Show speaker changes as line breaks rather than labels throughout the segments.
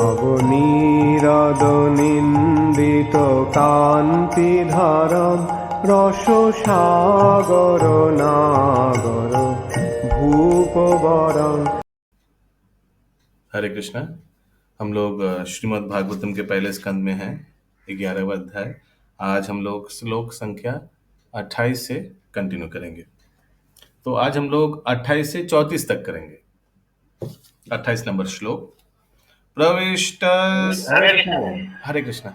নবনীরদ নিন্দিত কান্তিধারম রসসাগর নাগর भूपवरं।
हरे कृष्णा। हम लोग श्रीमद् भागवतम के पहले स्कंद में हैं, 11वां अध्याय। आज हम लोग श्लोक संख्या 28 से कंटिन्यू करेंगे। तो आज हम लोग 28 से 34 तक करेंगे। 28 नंबर श्लोक। प्रविष्ट हरे कृष्णा।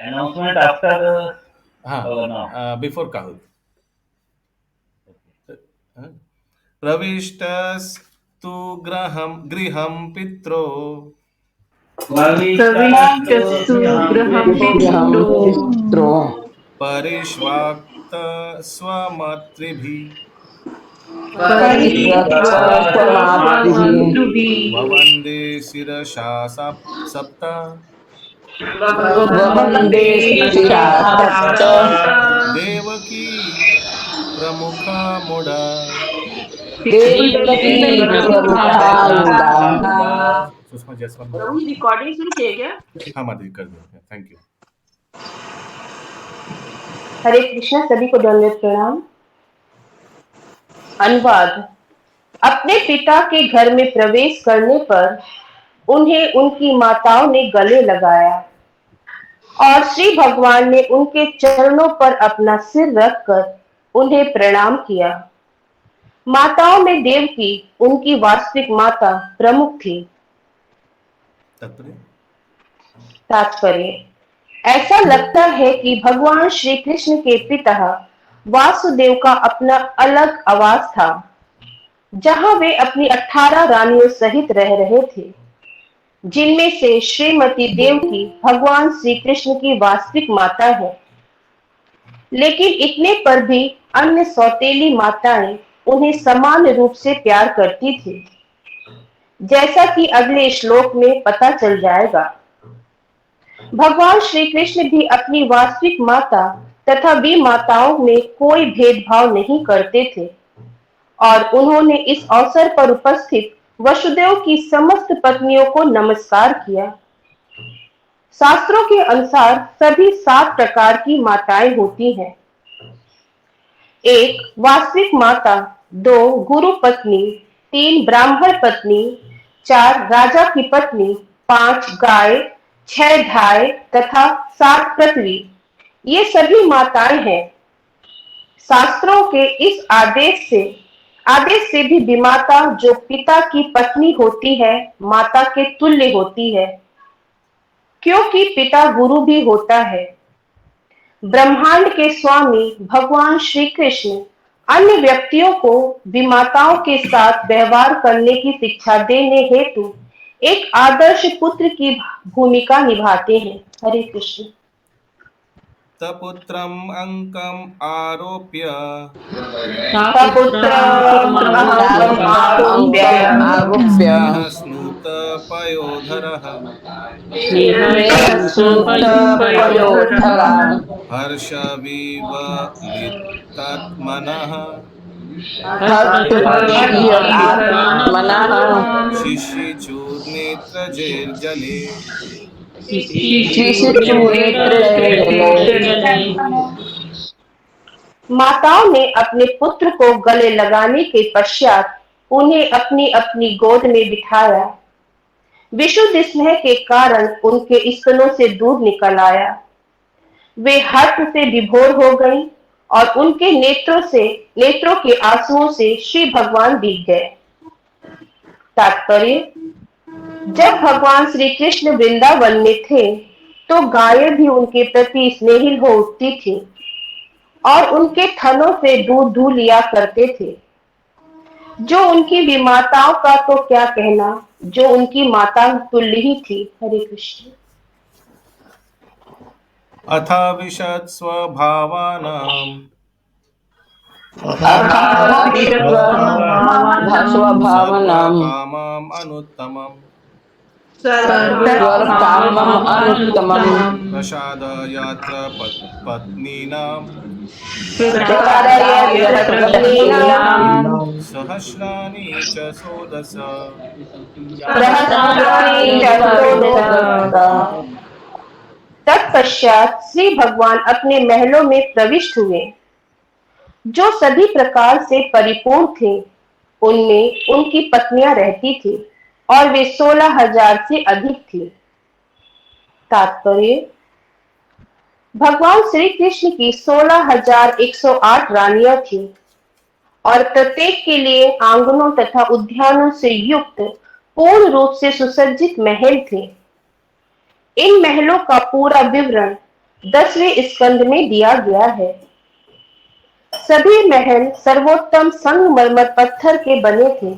Announcement after
हाँ,
no.
बिफोर काहुत। प्रविष्टस्तु गृहं पित्रो
प्रविष्टस्तु गृहं पित्रो
परिष्वाक्त स्वमातृभिः ववन्दे शिरसा सप्त देवकी प्रमुखा मुड़ा। सुषमा जयसवाल
रिकॉर्डिंग शुरू किए क्या?
हाँ माता जी कर दो, थैंक यू।
हरे कृष्णा। सभी को दंडवत प्रणाम। अनुवाद। अपने पिता के घर में प्रवेश करने पर उन्हें उनकी माताओं ने गले लगाया और श्री भगवान ने उनके चरणों पर अपना सिर रखकर उन्हें प्रणाम किया। माताओं में देवकी उनकी वास्तविक माता प्रमुख थी। तात्पर्य। ऐसा लगता है कि भगवान श्री कृष्ण के पिता वासुदेव का अपना अलग आवास था, जहां वे अपनी 18 रानियों सहित रह रहे थे, जिनमें से श्रीमती देवकी भगवान श्री कृष्ण की वास्तविक माता है। लेकिन इतने पर भी अन्य सौतेली माताएं उन्हें समान रूप से प्यार करती थी, जैसा कि अगले श्लोक में पता चल जाएगा। भगवान श्री कृष्ण भी अपनी वास्तविक माता तथा वी माताओं में कोई भेदभाव नहीं करते थे और उन्होंने इस अवसर पर उपस्थित वसुदेव की समस्त पत्नियों को नमस्कार किया। शास्त्रों के अनुसार सभी 7 प्रकार की माताएं होती हैं। 1 वास्तविक माता, 2 गुरु पत्नी, 3 ब्राह्मण पत्नी, 4 राजा की पत्नी, 5 गाय, 6 धाय तथा 7 पृथ्वी। ये सभी माताएं हैं। शास्त्रों के इस आदेश से भी विमाता जो पिता की पत्नी होती है, माता के तुल्य होती है, क्योंकि पिता गुरु भी होता है। ब्रह्मांड के स्वामी भगवान श्री कृष्ण अन्य व्यक्तियों को विमाताओं के साथ व्यवहार करने की शिक्षा देने हेतु एक आदर्श पुत्र की भूमिका निभाते हैं। हरे कृष्ण।
तपुत्रम् अंकम् आरोप्य स्नुत पयोधरः हर्षविवलितात्मनः शिशिचूर्नेत्रजैर्जले।
माताओं ने अपने पुत्र को गले लगाने के पश्चात उन्हें अपनी अपनी गोद में बिठाया। विशुद्ध स्नेह के कारण उनके स्तनों से दूध निकल आया। वे हर्ष से विभोर हो गईं और उनके नेत्रों के आंसुओं से श्री भगवान भीग गए। तात्पर्य। जब भगवान श्री कृष्ण वृंदावन में थे तो गायें भी उनके प्रति स्नेहिल हो उठती थी और उनके थनों से दूध दूह लिया करते थे। जो उनकी विमाताओं का तो क्या कहना, जो उनकी माता तुल्य ही थी। हरे कृष्ण।
अथा विशद स्वभावानां सर्वकामाम् अनुत्तमम् प्रसादयात्र पत्नीनां सहस्राणि च षोडश
तत्पश्चात श्री भगवान अपने महलों में प्रविष्ट हुए, जो सभी प्रकार से परिपूर्ण थे। उनमें उनकी पत्नियां रहती थी और वे 16,000 से अधिक थी। तात्पर्य: भगवान श्री कृष्ण की 16,108 रानियां थी और प्रत्येक के लिए आंगनों तथा उद्यानों से युक्त पूर्ण रूप से सुसज्जित महल थे। इन महलों का पूरा विवरण 10वें स्कंद में दिया गया है। सभी महल सर्वोत्तम संगमरमर पत्थर के बने थे।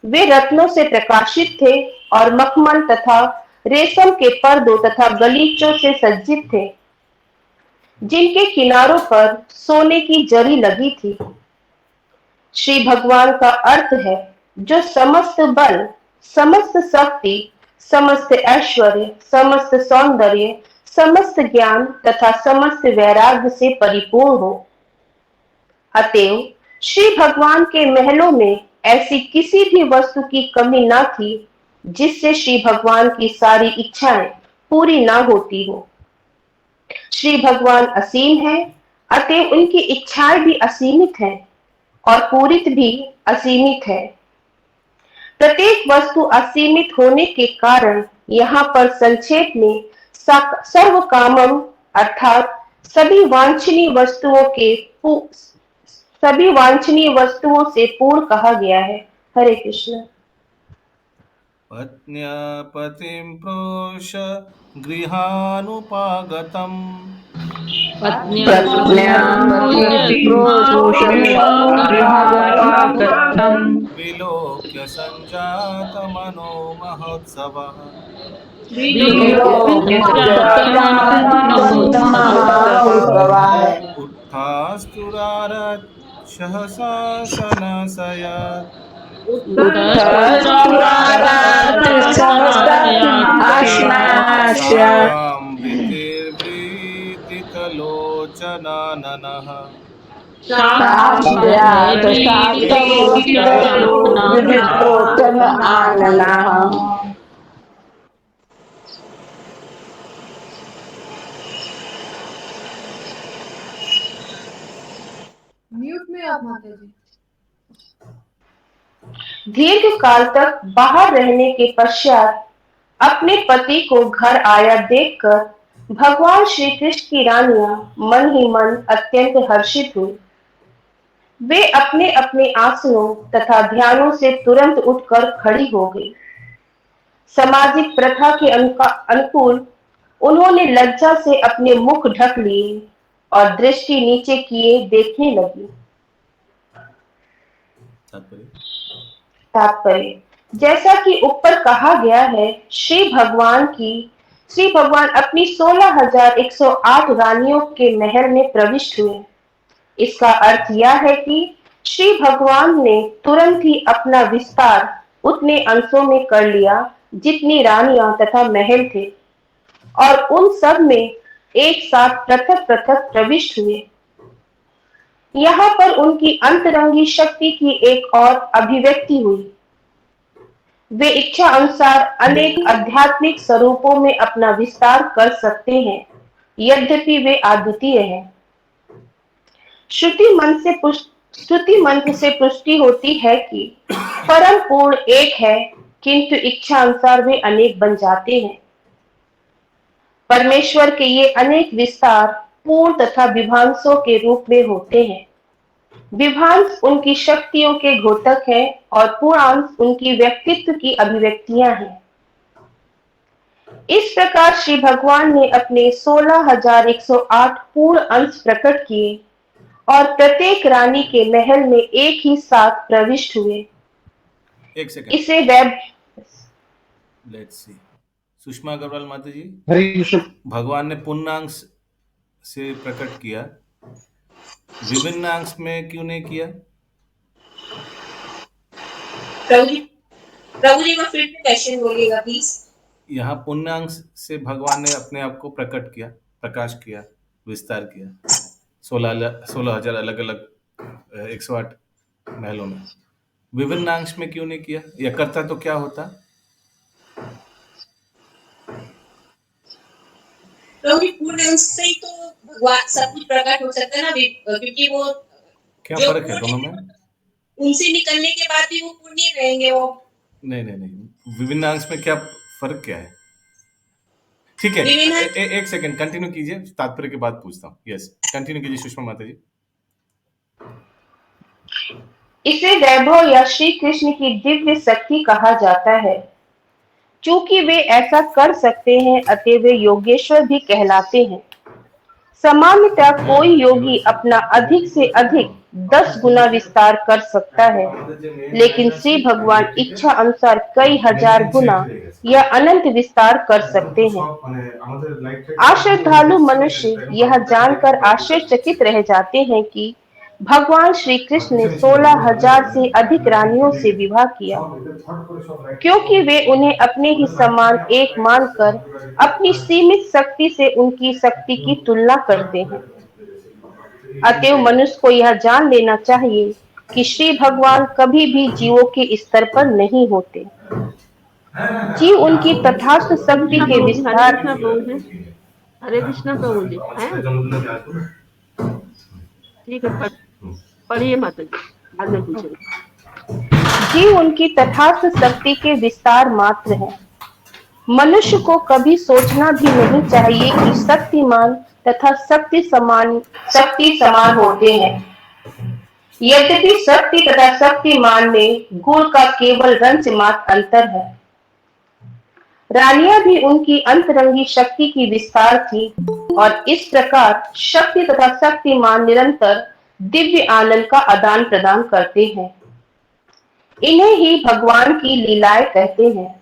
वे रत्नों से प्रकाशित थे और मखमल तथा रेशम के पर्दों तथा गलीचों से सज्जित थे, जिनके किनारों पर सोने की जरी लगी थी। श्री भगवान का अर्थ है जो समस्त बल, समस्त शक्ति, समस्त ऐश्वर्य, समस्त सौंदर्य, समस्त ज्ञान तथा समस्त वैराग्य से परिपूर्ण हो। अतएव श्री भगवान के महलों में ऐसी किसी भी वस्तु की कमी न थी जिससे श्री भगवान की सारी इच्छाएं पूरी ना होती हो। श्री भगवान असीम है, अतएव उनकी इच्छाएं भी असीमित हैं और पूरित भी असीमित है। प्रत्येक वस्तु असीमित होने के कारण यहाँ पर संक्षेप में सर्व कामम अर्थात सभी वांछनीय वस्तुओं से पूर्ण कहा गया है। हरे कृष्ण।
पत्न्या पतिं प्रोष गृहानुपागतम् विलोक्य संजातमनो महोत्सवः उत्थास्तुरारत् सहसा सनसयत् साम्भृतिर्वृतितलोचनाननः
म्यूट में आप माता जी।
दीर्घ काल तक बाहर रहने के पश्चात अपने पति को घर आया देखकर भगवान श्री कृष्ण की रानियां मन ही मन अत्यंत हर्षित हुई। वे अपने अपने आसनों तथा ध्यानों से तुरंत उठकर खड़ी हो गई। सामाजिक प्रथा के अनुकूल उन्होंने लज्जा से अपने मुख ढक लिए और दृष्टि नीचे किए देखने लगी। तात्पर्य: जैसा कि ऊपर कहा गया है, श्री भगवान अपनी 16,108 रानियों के महल में प्रविष्ट हुए। इसका अर्थ यह है कि श्री भगवान ने तुरंत ही अपना विस्तार उतने अंशों में कर लिया जितनी रानियां तथा महल थे और उन सब में एक साथ पृथक पृथक प्रविष्ट हुए। यहाँ पर उनकी अंतरंगी शक्ति की एक और अभिव्यक्ति हुई। वे इच्छा अनुसार अनेक आध्यात्मिक स्वरूपों में अपना विस्तार कर सकते हैं, यद्यपि वे अद्वितीय हैं। श्रुति मंत्र से पुष्टि होती है कि परम पूर्ण एक है, किंतु इच्छा अनुसार वे अनेक बन जाते हैं। परमेश्वर के ये अनेक विस्तार पूर्ण तथा विभांशों के रूप में होते हैं। विभांश उनकी शक्तियों के घोतक है और पूर्णांश उनकी व्यक्तित्व की अभिव्यक्तियां हैं। इस प्रकार श्री भगवान ने अपने 16,108 पूर्ण अंश प्रकट किए और प्रत्येक रानी के महल में एक ही साथ प्रविष्ट हुए।
एक सेकंड,
इसे
लेट्स सी। सुषमा अग्रवाल माता जी,
हरे कृष्ण।
भगवान ने पूर्णांश से प्रकट किया, विभिन्न अंश में क्यों नहीं किया?
प्रभु जी को फिर से क्वेश्चन बोलिएगा प्लीज।
यहाँ पूर्णांश से भगवान ने अपने आप को प्रकट किया, प्रकाश किया, विस्तार किया 16,000 अलग अलग 108 महलों में। विभिन्न अंश में क्यों नहीं किया? या करता तो क्या होता?
प्रभु जी पूर्ण अंश से ही तो भगवान सब कुछ प्रकट हो सकता है ना, क्योंकि वो
क्या
जो
फर्क है
पूर्ण
दोनों में?
उनसे निकलने के बाद भी वो पूर्ण ही रहेंगे वो।
नहीं नहीं नहीं, विभिन्न अंश में क्या फर्क क्या है? ठीक है,
विभिन्न
एक सेकंड कंटिन्यू कीजिए, तात्पर्य के बाद पूछता हूँ। यस, कंटिन्यू कीजिए सुषमा माता जी।
इसे वैभव या श्री कृष्ण की दिव्य शक्ति कहा जाता है। चूंकि वे ऐसा कर सकते हैं, अतः वे योगेश्वर भी कहलाते हैं। सामान्यतः कोई योगी अपना अधिक से अधिक 10 गुना विस्तार कर सकता है, लेकिन श्री भगवान इच्छा अनुसार कई हजार गुना या अनंत विस्तार कर सकते हैं। अश्रद्धालु मनुष्य यह जानकर आश्चर्यचकित रह जाते हैं कि भगवान श्री कृष्ण ने 16,000 से अधिक रानियों से विवाह किया, क्योंकि वे उन्हें अपने ही समान एक मानकर अपनी सीमित शक्ति से उनकी शक्ति की तुलना करते हैं। अतएव मनुष्य को यह जान लेना चाहिए कि श्री भगवान कभी भी जीवों के स्तर पर नहीं होते। जीव उनकी तथास्थ शक्ति के
हरे
विस्तार
कृष्णा प्रभु जी, हरे कृष्णा प्रभु जी है। ठीक है, पढ़िए माता जी, बाद में पूछेंगे।
जीव उनकी तथास्थ शक्ति के विस्तार मात्र है। मनुष्य को कभी सोचना भी नहीं चाहिए कि शक्तिमान तथा शक्ति समान होते हैं। यद्यपि शक्ति तथा शक्तिमान में गुण का केवल रंच मात्र अंतर है। रानियां भी उनकी अंतरंगी शक्ति की विस्तार थी, और इस प्रकार शक्ति तथा शक्तिमान निरंतर दिव्य आनंद का आदान प्रदान करते हैं। इन्हें ही भगवान की लीलाएं कहते हैं।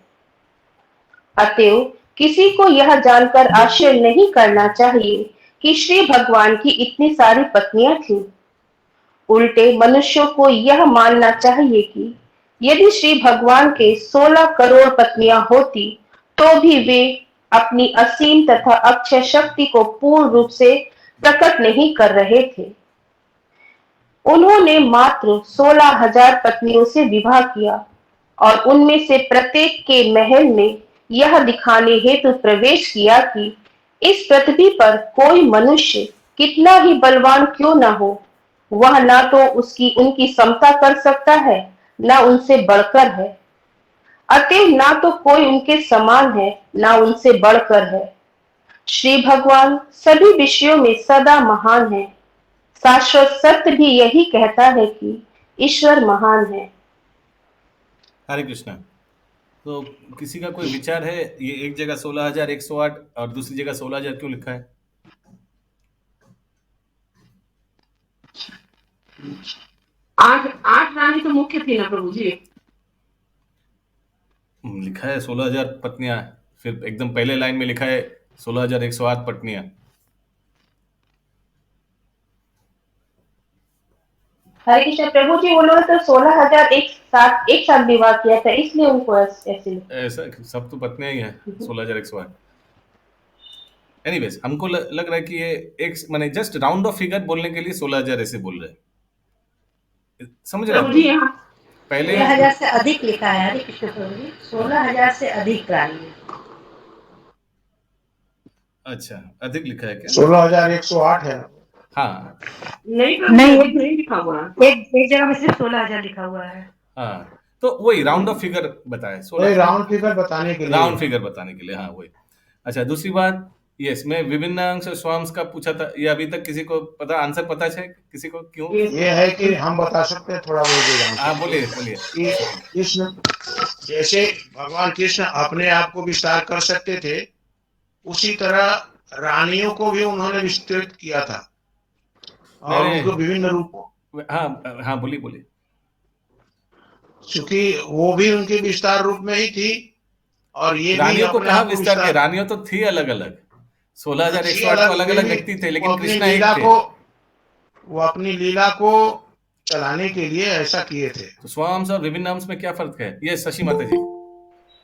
अतएव किसी को यह जानकर आश्चर्य नहीं करना चाहिए कि श्री भगवान की इतनी सारी पत्नियां थीं। उल्टे मनुष्यों को यह मानना चाहिए कि यदि श्री भगवान के 16 करोड़ पत्नियां होती, तो भी वे अपनी असीम तथा अक्षय शक्ति को पूर्ण रूप से प्रकट नहीं कर रहे थे। उन्होंने मात्र 16,000 पत्नियों से विवाह किया, और उनमें से प्रत्येक के महल में यह दिखाने हेतु प्रवेश किया कि इस पृथ्वी पर कोई मनुष्य कितना ही बलवान क्यों न हो, वह ना तो उनकी समता कर सकता है, ना उनसे बढ़कर है। अतएव ना तो कोई उनके समान है, ना उनसे बढ़कर है। श्री भगवान सभी विषयों में सदा महान है। शाश्वत सत्य भी यही कहता है कि ईश्वर महान है।
हरे कृष्णा। तो किसी का कोई विचार है, ये एक जगह 16,108 और दूसरी जगह 16,000 क्यों लिखा है?
आठ रानी तो मुख्य थी ना प्रभु जी।
लिखा है 16,000 पत्नियां, फिर एकदम पहले लाइन में लिखा है 16,108 पत्नियां।
हरे कृष्ण प्रभु जी, उन्होंने तो 16,000 एक साथ विवाह किया था, इसलिए उनको ऐसे
ऐसा सब तो पत्नियां ही हैं 16,108। एनीवेज, हमको लग रहा है कि ये एक माने जस्ट राउंड ऑफ फिगर बोलने के लिए 16,000 ऐसे बोल रहे हैं, समझ रहे
प्रभु जी
हैं?
यहाँ
पहले
16,000 से अधिक लिखा है। हरे कृष्ण प्रभु जी, 16,000 से अधिक रानी।
अच्छा, अधिक लिखा है क्या?
16,108 है।
हाँ
नहीं एक नहीं लिखा हुआ है।
एक जगह में सिर्फ 16,000 लिखा हुआ है।
हाँ, तो वही राउंड ऑफ फिगर बताया,
वही राउंड फिगर बताने के लिए।
राउंड फिगर बताने के लिए, हाँ वही। अच्छा, दूसरी बात, यस, मैं विभिन्न अंश और स्वांश का पूछा था, ये अभी तक किसी को पता आंसर पता है किसी को? क्यों?
ये है कि हम बता सकते हैं थोड़ा बहुत।
हाँ बोलिए बोलिए।
कि कृष्ण, जैसे भगवान कृष्ण अपने आप को विस्तार कर सकते थे, उसी तरह रानियों को भी उन्होंने विस्तृत किया था, और उनको विभिन्न रूपों।
हाँ हाँ, बोलिए बोलिए।
क्योंकि वो भी उनके विस्तार रूप में ही थी, और ये
रानियों
भी
को कहा विस्तार किया? रानियों तो थी अलग अलग, 16,108 तो अलग अलग व्यक्ति थे, लेकिन कृष्णा एक थे।
वो अपनी लीला को चलाने के लिए ऐसा किए थे।
तो स्वांश और विभिन्न अंश में क्या फर्क है? ये शशि माता जी।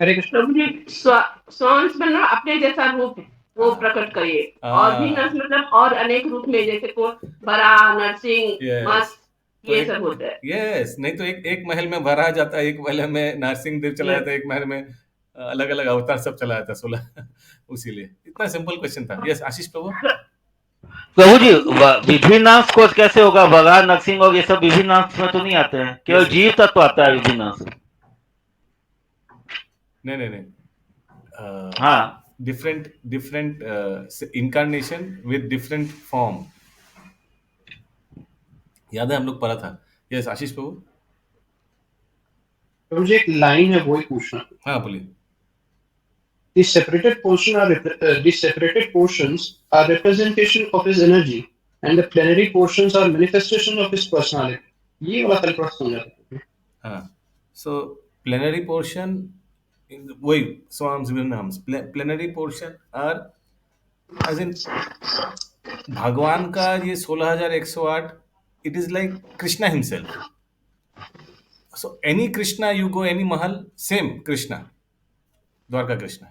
हरे कृष्ण प्रभु जी, स्वांश बनना अपने जैसा रूप वो प्रकट करिए, और भी नर्स मतलब और अनेक रूप में, जैसे को बड़ा नरसिंह मस्त ये सब होता है।
यस, नहीं तो एक महल में भरा जाता है, एक महल में नरसिंह देव चला जाता है, एक महल में अलग अलग अवतार सब चलाया था 16 उसीलिए इतना सिंपल क्वेश्चन था। यस आशीष प्रभु।
प्रभु जी विभिन्नांश कोश कैसे होगा? भगवान नरसिंह और ये सब विभिन्नांश में तो नहीं आते हैं, केवल जीव तत्व आता है विभिन्नांश।
नहीं
हाँ
different incarnation with different form। याद है हम लोग पढ़ा था। यस आशीष प्रभु।
मुझे एक लाइन है वही पूछना।
हाँ बोलिए।
The separated portions are representation of his energy and the plenary portions are manifestation of his personality। ये वाला कल समझ आता है।
हाँ so plenary portion वही swarms विभिन्नांश plenary portion are as in भगवान का ये 16,108 it is like Krishna himself। so any Krishna you go any mahal same Krishna Dwarka Krishna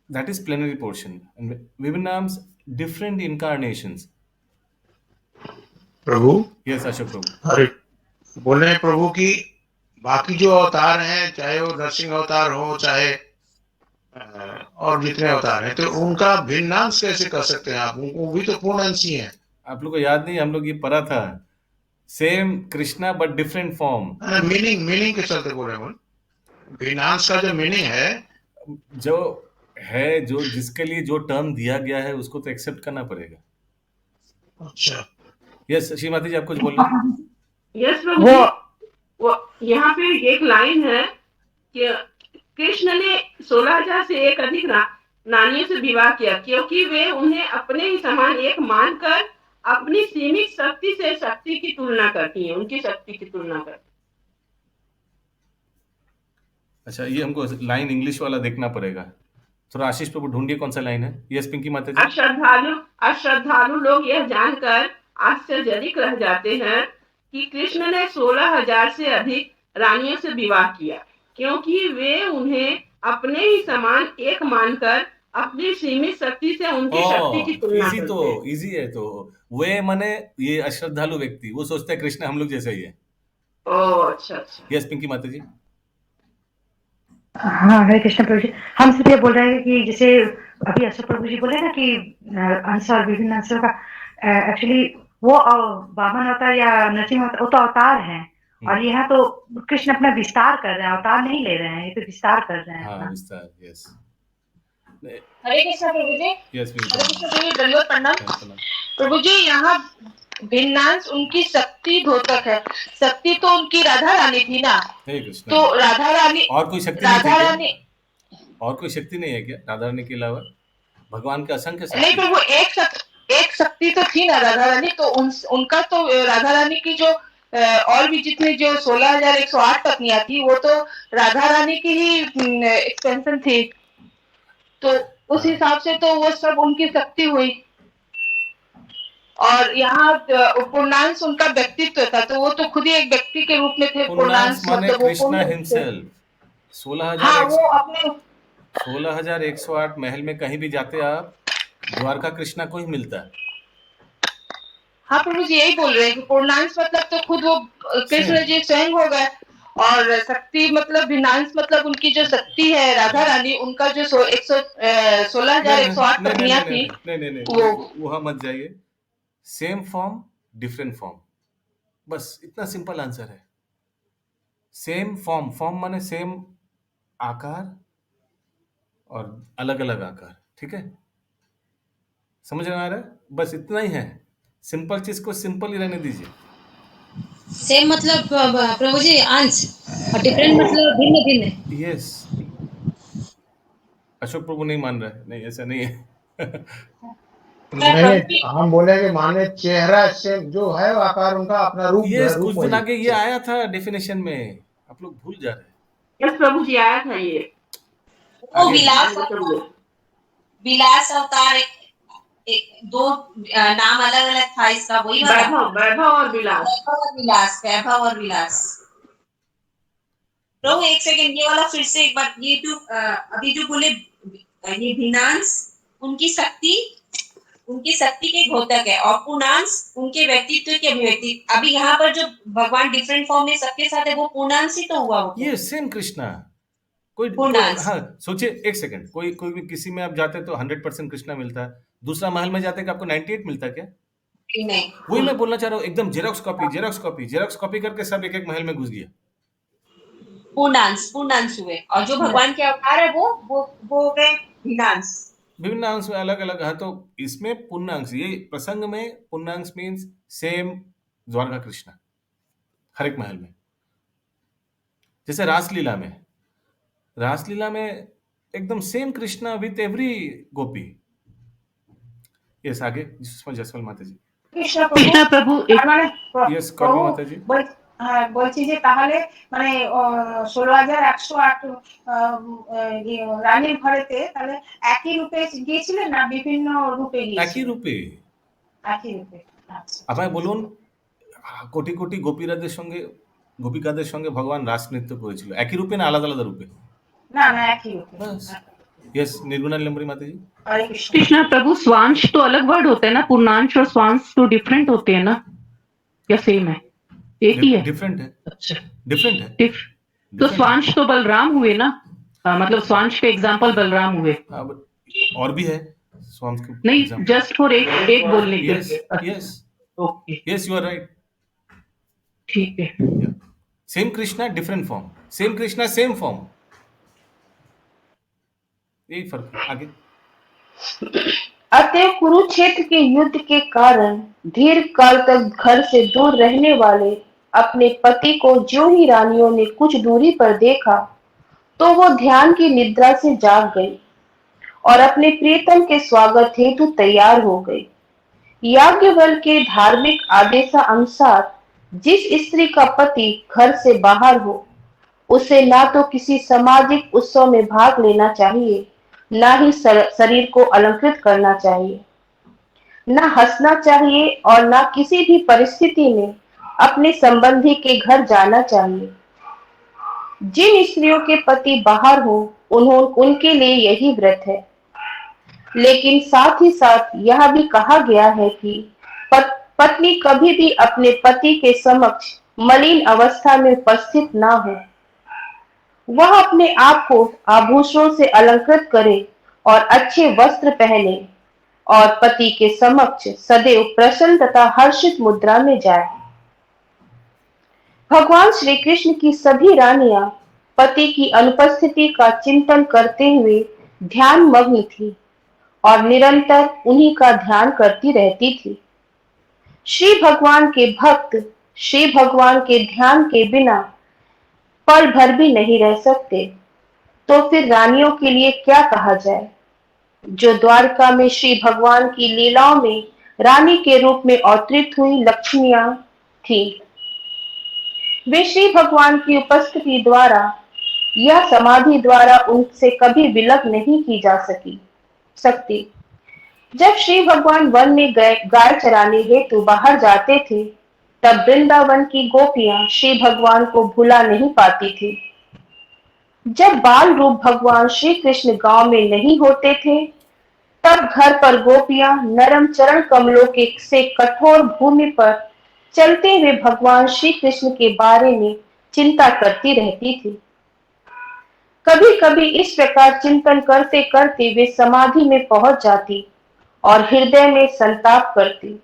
that is plenary portion and विभिन्नांश different incarnations।
Prabhu
yes Ashok प्रभु।
अरे बोल रहे हैं प्रभु की बाकी जो अवतार हैं चाहे वो नरसिंह अवतार हो चाहे और जितने अवतार हैं तो उनका भिन्नांश कैसे कर सकते हैं आप? उनको भी तो पूर्ण अंशी हैं।
आप लोग को याद नहीं हम लोग ये पढ़ा था same Krishna but different form.
Meaning के चलते बोल रहे हैं। भिन्नांश का जो मीनिंग है
जो है जो जिसके लिए जो टर्म दिया गया है उसको तो एक्सेप्ट करना पड़ेगा।
अच्छा
यस श्रीमती जी आप कुछ बोल रहे हैं?
यस प्रभु जी, वो यहाँ पे एक लाइन है कि कृष्ण ने 16,000 से एक अधिक नानियों से विवाह किया क्योंकि वे उन्हें अपने ही समान एक मानकर अपनी सीमित शक्ति से शक्ति की तुलना करती हैं, उनकी शक्ति की तुलना करती।
अच्छा ये हमको लाइन इंग्लिश वाला देखना पड़ेगा थोड़ा। आशीष प्रभु ढूंढिए कौन सा लाइन है। यस पिंकी माता जी।
अश्रद्धालु लोग यह जानकर आश्चर्यचकित रह जाते हैं कि कृष्ण ने 16,000 से अधिक रानियों से विवाह किया क्योंकि वे उन्हें अपने ही समान एक मानकर अपनी सीमित शक्ति से उनकी शक्ति की तुलना करते हैं।
तो इजी है तो वे माने ये अश्रद्धालु व्यक्ति वो सोचते हैं कृष्ण हम लोग जैसे ही है।
ओह अच्छा।
यस पिंकी माता जी।
हाँ हरे कृष्ण प्रभु जी, हम सिर्फ ये बोल रहे हैं कि जैसे अभी अशोक प्रभु जी बोले ना कि अंश और विभिन्न अंशों का एक्चुअली वो वामन अवतार या नरसिंह अवतार वो तो अवतार हैं और यहाँ तो कृष्ण अपना विस्तार कर रहे हैं, अवतार नहीं ले रहे हैं, ये तो विस्तार कर रहे हैं।
हाँ विस्तार। यस
हरे कृष्ण प्रभु जी।
यस
हरे कृष्ण प्रभु जी, दंडवत प्रणाम। प्रभु जी यहाँ भिन्नांश उनकी शक्ति द्योतक है, शक्ति तो उनकी राधा रानी थी ना, तो राधा रानी
और कोई शक्ति
राधा रानी
और कोई शक्ति नहीं है क्या राधा रानी के अलावा? भगवान के असंख्य शक्ति।
नहीं प्रभु एक शक्ति तो थी ना राधा रानी, तो उनका तो राधा रानी की जो और भी जितने जो 16,108 पत्नियां थी वो तो राधा रानी की ही एक्सपेंशन थी, तो उस हिसाब से तो वो सब उनकी शक्ति हुई। और यहाँ पूर्णांश उनका व्यक्तित्व था, तो वो तो खुद ही एक व्यक्ति के रूप में थे।
पूर्णांश माने कृष्णा हिमसेल्फ। 16,108 महल में कहीं भी जाते आप द्वारका कृष्णा को ही मिलता है।
हाँ प्रभु जी यही बोल रहे हैं कि पूर्णांश मतलब तो खुद वो कृष्ण जी स्वयं हो गए, और शक्ति मतलब भिन्नांश मतलब उनकी जो शक्ति है राधा रानी, उनका जो 16,108 पत्नियां थी।
नहीं वो वहां मत जाइए। सेम फॉर्म डिफरेंट फॉर्म, बस इतना सिंपल आंसर है। सेम फॉर्म माने सेम आकार और अलग अलग आकार, ठीक है? समझ में आ रहा है? बस इतना ही है। सिंपल चीज को सिंपल ही रहने दीजिए।
सेम मतलब प्रभु जी अंश और डिफरेंट मतलब भिन्न भिन्न।
यस अशोक प्रभु नहीं मान रहा है। नहीं ऐसा नहीं है।
नहीं हम बोले कि माने चेहरा से जो है आकार उनका अपना रूप।
यस कुछ दिन आगे ये आया था डेफिनेशन में, आप लोग भूल जा रहे हैं।
यस प्रभु जी आया था ये।
वो विलास अवतार एक दो नाम अलग अलग था इसका, वही
वैभव और विलास।
वैभव और विलास। प्रभु एक सेकंड ये वाला फिर से एक बार, ये जो अभी जो बोले ये भिन्नांश उनकी शक्ति के घोतक है और पूर्णांश उनके व्यक्तित्व की अभिव्यक्ति। अभी यहाँ पर जो भगवान डिफरेंट फॉर्म में सबके साथ है वो पूर्णांश ही तो हुआ।
ये सेम कृष्णा कोई
पूर्णांश।
हाँ सोचिए एक सेकंड, कोई कोई भी किसी में आप जाते तो 100% कृष्णा मिलता है, दूसरा महल में जाते कि आपको 98 मिलता है क्या?
नहीं,
वही मैं बोलना चाह रहा हूँ, एकदम xerox copy xerox copy xerox copy करके सब एक एक महल में घुस गया।
पूर्णांश हुए, और जो भगवान के अवतार है वो हो गए भिन्नांश।
विभिन्न अंश में अलग अलग है, तो इसमें पूर्णांश, ये प्रसंग में पूर्णांश मीन्स सेम द्वारका कृष्णा हर एक महल में। जैसे रासलीला में एकदम same Krishna with every Gopi. Yes, आगे जसवल माता जी।
কৃষ্ণ প্রভু
यस कौरवी माता जी।
হ্যাঁ বলছি যে তাহলে মানে 16,108 রানীর ঘরেতে তাহলে একই রূপে গিয়েছিলেন না বিভিন্ন রূপে
একই
গিয়েছিলেন?
রূপে
একই রূপে। আচ্ছা।
আপনাকে বলুন, কোটি কোটি গোপিকাদের সঙ্গে ভগবান রাস নৃত্য করেছিল, একই রূপে না আলাদা আলাদা রূপে?
না না একই রূপে।
बस। यस निर्गुणा लंबरी माता जी।
हरे कृष्ण।
कृष्णा प्रभु, स्वांश तो अलग वर्ड होते हैं ना, पूर्णांश और स्वांश तो डिफरेंट होते हैं ना, या सेम है? एक ही है?
डिफरेंट है।
अच्छा,
डिफरेंट है।
तो
Different
स्वांश तो बलराम हुए ना, मतलब स्वांश के एग्जाम्पल बलराम हुए।
हाँ, और भी है स्वांश के
नहीं,
example।
जस्ट फॉर एक बोलने के
यस
लिए।
Yes
okay,
yes you are right.
ठीक है।
Same Krishna different form, same Krishna same form, यही फर्क है। आगे।
अतः कुरुक्षेत्र के युद्ध के कारण दीर्घ काल तक घर से दूर रहने वाले अपने पति को जो ही रानियों ने कुछ दूरी पर देखा तो वो ध्यान की निद्रा से जाग गई और अपने प्रियतम के स्वागत हेतु तैयार हो गई। याज्ञवल्क्य के धार्मिक आदेशानुसार जिस स्त्री का पति घर से बाहर हो उसे ना तो किसी सामाजिक उत्सव में भाग लेना चाहिए, ना ही शरीर को अलंकृत करना चाहिए, ना हंसना चाहिए और ना किसी भी परिस्थिति में अपने संबंधी के घर जाना चाहिए। जिन स्त्रियों के पति बाहर हो उनके लिए यही व्रत है। लेकिन साथ ही साथ यह भी कहा गया है कि पत्नी कभी भी अपने पति के समक्ष मलिन अवस्था में उपस्थित ना हो। वह अपने आप को आभूषणों से अलंकृत करे और अच्छे वस्त्र पहने और पति के समक्ष सदैव प्रसन्न तथा हर्षित मुद्रा में जाए। भगवान श्री कृष्ण की सभी रानियां पति की अनुपस्थिति का चिंतन करते हुए ध्यान मग्न थी और निरंतर उन्हीं का ध्यान करती रहती थी। श्री भगवान के भक्त श्री भगवान के ध्यान के बिना पल भर भी नहीं रह सकते, तो फिर रानियों के लिए क्या कहा जाए, जो द्वारका में श्री भगवान की लीलाओं में रानी के रूप में अवतरित हुई लक्ष्मियां थी। वे श्री भगवान की उपस्थिति द्वारा या समाधि द्वारा उनसे कभी विलग नहीं की जा सकती। जब श्री भगवान वन में गाय चराने हेतु बाहर जाते थे तब वृंदावन की गोपियां श्री भगवान को भुला नहीं पाती थी। जब बाल रूप भगवान श्री कृष्ण गांव में नहीं होते थे तब घर पर गोपियां नरम चरण कमलों से कठोर भूमि पर चलते हुए भगवान श्री कृष्ण के बारे में चिंता करती रहती थी। कभी कभी इस प्रकार चिंतन करते करते वे समाधि में पहुंच जाती और हृदय में संताप करती।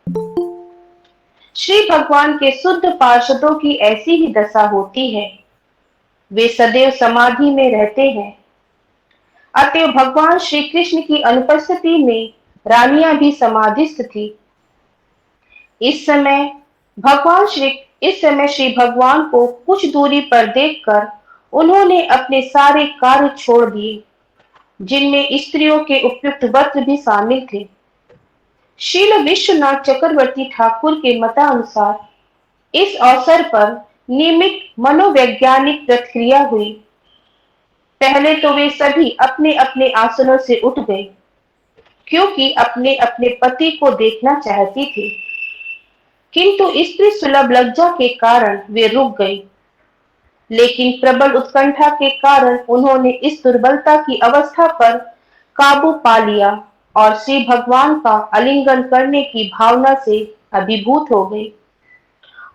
श्री भगवान के शुद्ध पार्षदों की ऐसी ही दशा होती है, वे सदैव समाधि में रहते हैं। अतः भगवान श्री कृष्ण की अनुपस्थिति में रानियां भी समाधिस्थ थी। इस समय श्री भगवान को कुछ दूरी पर देखकर उन्होंने अपने सारे कार्य छोड़ दिए, जिनमें स्त्रियों के उपयुक्त व्रत भी शामिल थे। श्रील विश्वनाथ चक्रवर्ती ठाकुर के मतानुसार इस अवसर पर नियमित मनोवैज्ञानिक प्रतिक्रिया हुई। पहले तो वे सभी अपने अपने आसनों से उठ गए, क्योंकि अपने अपने पति को देखना चाहती थी, किंतु स्त्री सुलभ लज्जा के कारण वे रुक गई। लेकिन प्रबल उत्कंठा के कारण उन्होंने इस दुर्बलता की अवस्था पर काबू पा लिया और श्री भगवान का आलिंगन करने की भावना से अभिभूत हो गई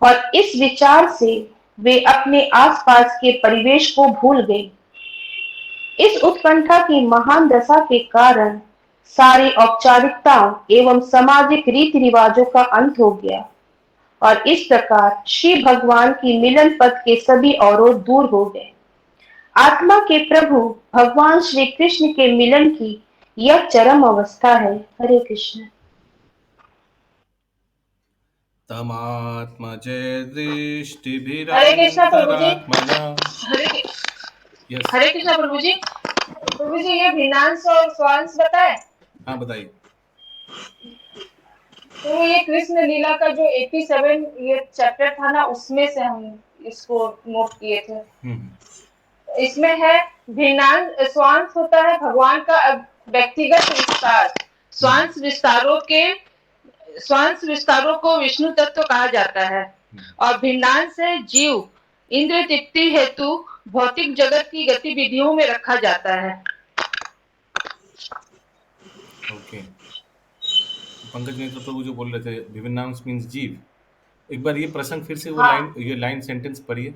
और इस विचार से वे अपने आसपास के परिवेश को भूल गए। इस उत्कंठा की महान दशा के कारण सारी औपचारिकताओं एवं सामाजिक रीति रिवाजों का अंत हो गया और इस प्रकार श्री भगवान की मिलन पथ के सभी अवरोध दूर हो गए। आत्मा के प्रभु भगवान श्री कृष्ण के मिलन की यह चरम अवस्था है। हरे कृष्ण।
तमात्मजे
हरे कृष्णा प्रभु जी।
यस
हरे कृष्णा प्रभु जी। प्रभु जी ये भिन्नांश और स्वांश बताए।
हाँ बताइए।
तो ये कृष्ण लीला का जो 87 ये चैप्टर था ना, उसमें से हम इसको नोट किए थे। इसमें है भिन्नांश, स्वांश होता है भगवान का व्यक्तिगत विस्तार। स्वांश विस्तारों को विष्णु तत्व कहा जाता है और भिन्नांश है जीव इंद्र तृप्ति हेतु भौतिक जगत की गतिविधियों में रखा जाता है।
ओके पंकज मित्र प्रभु जो बोल रहे थे विभिन्नांश मीन्स जीव, एक बार ये प्रसंग फिर से वो लाइन सेंटेंस पढ़िए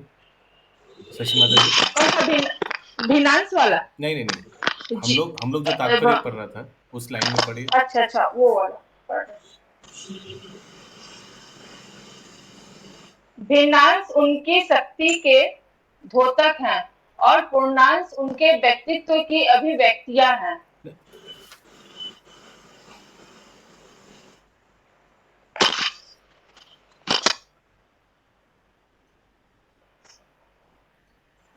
शशि माता जी।
भिन्नांश वाला
नहीं हम लोग जो तात्पर्य पढ़ रहा था उस लाइन में पढ़िए।
अच्छा वो वाला। भिन्नांश उनकी शक्ति के द्योतक हैं और पूर्णांश उनके व्यक्तित्व की अभिव्यक्तियां हैं।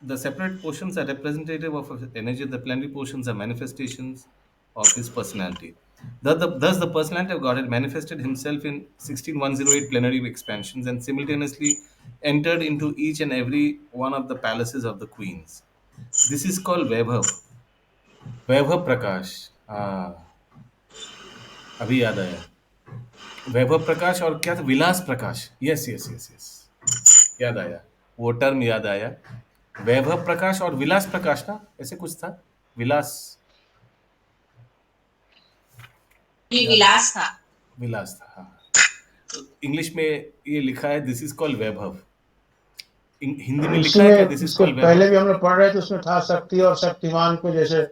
The separate portions are representative of energy. The plenary portions are manifestations of his personality. Thus, the personality of Godhead manifested himself in 16108 plenary expansions and simultaneously entered into each and every one of the palaces of the queens. This is called Vaibhav. Vaibhav Prakash. अभी याद आया। वैभव प्रकाश और क्या था? विलास प्रकाश। Yes याद आया, वो term याद आया। वैभव प्रकाश और विलास प्रकाश ना, ऐसे कुछ था। विलास था हाँ। इंग्लिश में ये लिखा है दिस इज कॉल्ड वैभव, हिंदी में लिखा है दिस इज कॉल्ड वैभव।
पहले भी हम लोग पढ़ रहे थे, उसमें था शक्ति और शक्तिमान को, जैसे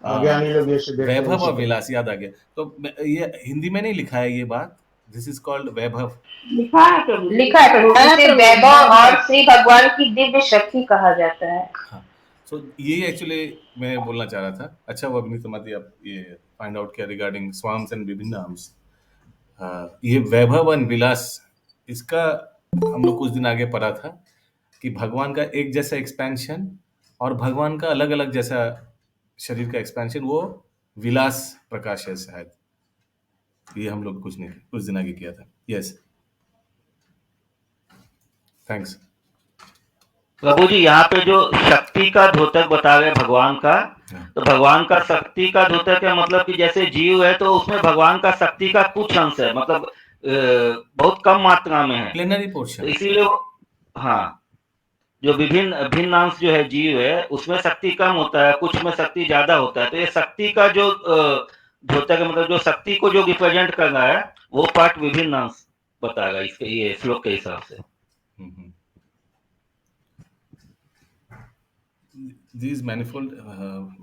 ज्ञानी लोग जैसे
वैभव और विलास याद आ गया। तो ये हिंदी में नहीं लिखा है ये बात, दिस इज कॉल्ड वैभव।
लिखा है प्रभु, इसे वैभव और श्री भगवान की दिव्य शक्ति कहा जाता है।
हाँ, so ये एक्चुअली मैं बोलना चाह रहा था। अच्छा वो अभिनीत माती आप ये फाइंड आउट किया रिगार्डिंग स्वाम्स एंड विभिन्नांश। ये वैभव और विलास, इसका हम लोग कुछ दिन आगे पढ़ा था कि भगवान का एक जैसा एक्सपेंशन और भगवान का अलग अलग जैसा शरीर का एक्सपेंशन, वो विलास प्रकाश है शायद। ये हम लोग कुछ दिन आगे किया था। यस थैंक्स
प्रभु जी। यहाँ पे जो शक्ति का द्योतक बता रहे भगवान का, तो भगवान का शक्ति का द्योतक है मतलब कि जैसे जीव है तो उसमें भगवान का शक्ति का कुछ अंश है, मतलब बहुत कम मात्रा में है,
प्लेनरी पोर्शन।
इसीलिए हाँ, जो भिन्न अंश जो है जीव है उसमें शक्ति कम होता है, कुछ में शक्ति ज्यादा होता है। तो ये शक्ति का जो द्योतक है, मतलब जो शक्ति को जो रिप्रेजेंट कर रहा है वो पार्ट विभिन्न अंश बताएगा इसके ये श्लोक के हिसाब से।
These manifold